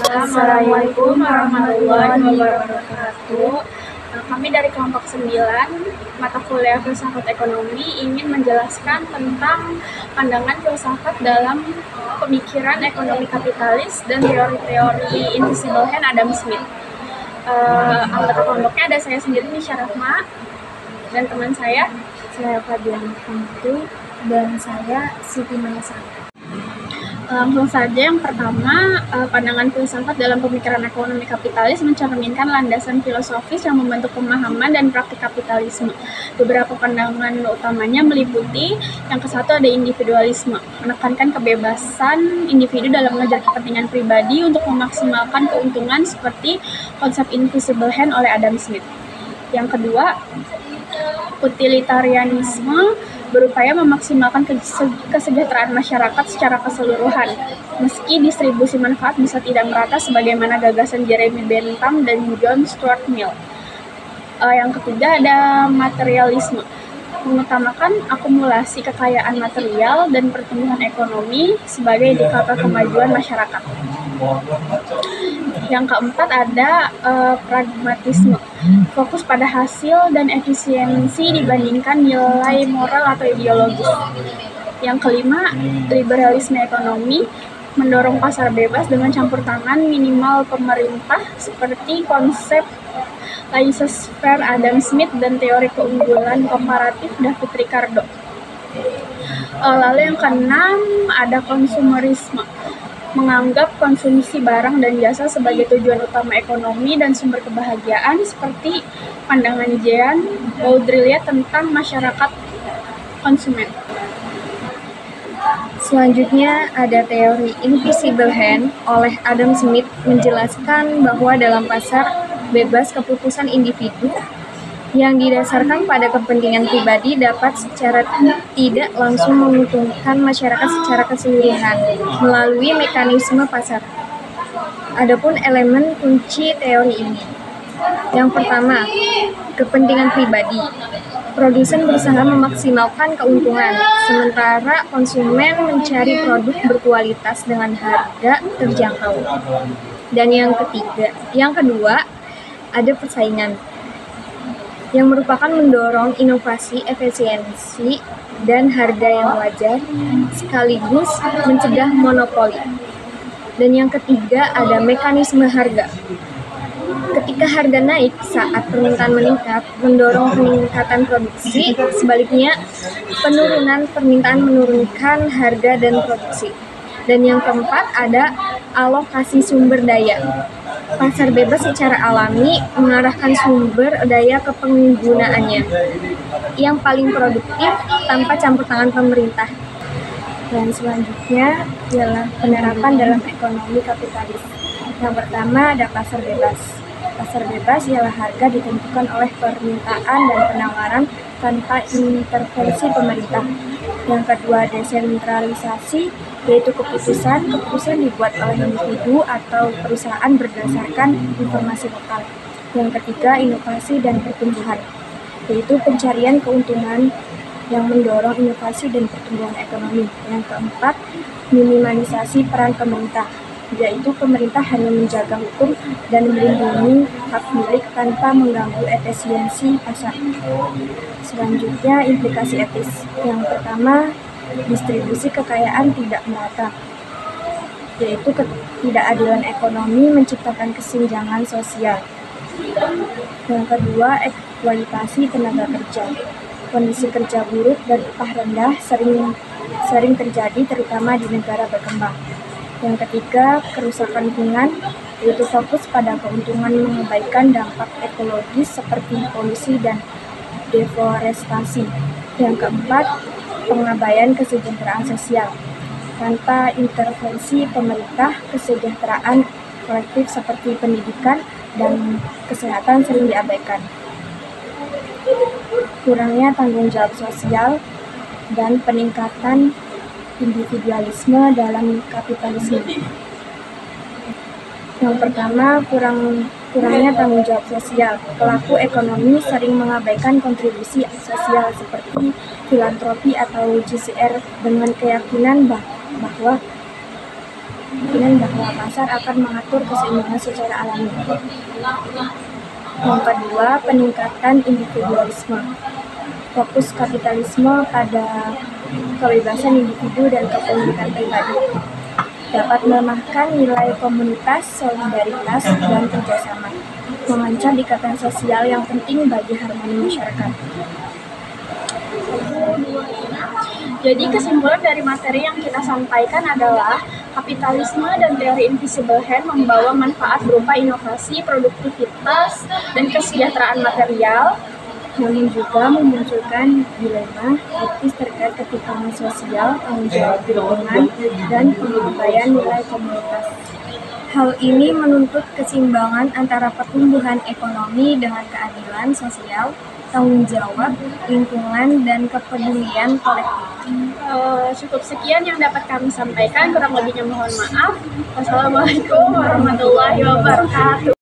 Assalamualaikum warahmatullahi wabarakatuh. Kami dari kelompok 9 mata kuliah filsafat ekonomi ingin menjelaskan tentang pandangan filsafat dalam pemikiran ekonomi kapitalis dan teori-teori invisible hand Adam Smith. Anggota kelompoknya ada saya sendiri, Nisha Rahma, dan teman saya Fabian Fantu, dan saya Siti Manasa. Langsung saja, yang pertama, pandangan filsafat dalam pemikiran ekonomi kapitalis mencerminkan landasan filosofis yang membentuk pemahaman dan praktik kapitalisme. Beberapa pandangan utamanya meliputi, yang ke-1 ada individualisme, menekankan kebebasan individu dalam mengejar kepentingan pribadi untuk memaksimalkan keuntungan seperti konsep invisible hand oleh Adam Smith. Yang kedua, utilitarianisme, berupaya memaksimalkan kesejahteraan masyarakat secara keseluruhan, meski distribusi manfaat bisa tidak merata sebagaimana gagasan Jeremy Bentham dan John Stuart Mill. Yang ketiga ada materialisme, mengutamakan akumulasi kekayaan material dan pertumbuhan ekonomi sebagai indikator kemajuan masyarakat. Yang keempat ada pragmatisme, fokus pada hasil dan efisiensi dibandingkan nilai moral atau ideologis. Yang kelima, liberalisme ekonomi, mendorong pasar bebas dengan campur tangan minimal pemerintah seperti konsep laissez-faire Adam Smith dan teori keunggulan komparatif David Ricardo. Lalu yang keenam ada konsumerisme, menganggap konsumsi barang dan jasa sebagai tujuan utama ekonomi dan sumber kebahagiaan seperti pandangan Jean Baudrillard tentang masyarakat konsumen. Selanjutnya ada teori invisible hand oleh Adam Smith, menjelaskan bahwa dalam pasar bebas keputusan individu yang didasarkan pada kepentingan pribadi dapat secara tidak langsung menguntungkan masyarakat secara keseluruhan melalui mekanisme pasar. Adapun elemen kunci teori ini. Yang pertama, kepentingan pribadi. Produsen berusaha memaksimalkan keuntungan, sementara konsumen mencari produk berkualitas dengan harga terjangkau. Dan yang kedua, ada persaingan, yang merupakan mendorong inovasi, efisiensi, dan harga yang wajar, sekaligus mencegah monopoli. Dan yang ketiga ada mekanisme harga. Ketika harga naik saat permintaan meningkat, mendorong peningkatan produksi, sebaliknya penurunan permintaan menurunkan harga dan produksi. Dan yang keempat ada alokasi sumber daya. Pasar bebas secara alami mengarahkan sumber daya ke penggunaannya yang paling produktif tanpa campur tangan pemerintah. Dan selanjutnya ialah penerapan dalam ekonomi kapitalis. Yang pertama ada pasar bebas. Pasar bebas ialah harga ditentukan oleh permintaan dan penawaran tanpa intervensi pemerintah. Yang kedua, desentralisasi, yaitu keputusan dibuat oleh individu atau perusahaan berdasarkan informasi lokal. Yang ketiga, inovasi dan pertumbuhan, yaitu pencarian keuntungan yang mendorong inovasi dan pertumbuhan ekonomi. Yang keempat, minimalisasi peran pemerintah, yaitu pemerintah hanya menjaga hukum dan melindungi hak milik tanpa mengganggu efisiensi pasar. Selanjutnya, implikasi etis. Yang pertama, distribusi kekayaan tidak merata, yaitu ketidakadilan ekonomi menciptakan kesenjangan sosial. Yang kedua, eksploitasi tenaga kerja. Kondisi kerja buruk dan upah rendah sering terjadi terutama di negara berkembang. Yang ketiga, kerusakan lingkungan, yaitu fokus pada keuntungan mengabaikan dampak ekologis seperti polusi dan deforestasi. Yang keempat, pengabaian kesejahteraan sosial. Tanpa intervensi pemerintah, kesejahteraan kolektif seperti pendidikan dan kesehatan sering diabaikan. Kurangnya tanggung jawab sosial dan peningkatan individualisme dalam kapitalisme. Yang pertama, kurangnya tanggung jawab sosial. Pelaku ekonomi sering mengabaikan kontribusi sosial seperti filantropi atau JCR dengan keyakinan bahwa pasar akan mengatur keseimbangan secara alami. Yang kedua, peningkatan individualisme. Fokus kapitalisme pada kebebasan individu dan kepemilikan pribadi dapat melemahkan nilai komunitas, solidaritas, dan kerjasama, mengancam ikatan sosial yang penting bagi harmoni masyarakat. Jadi kesimpulan dari materi yang kita sampaikan adalah kapitalisme dan teori invisible hand membawa manfaat berupa inovasi, produktivitas, dan kesejahteraan material, namun juga memunculkan dilema etis terkait ketimpangan sosial, tanggung jawab lingkungan, dan pengabaian nilai komunitas. Hal ini menuntut keseimbangan antara pertumbuhan ekonomi dengan keadilan sosial, tanggung jawab lingkungan, dan kepedulian kolektif. Cukup sekian yang dapat kami sampaikan, kurang lebihnya mohon maaf. Wassalamualaikum warahmatullahi wabarakatuh.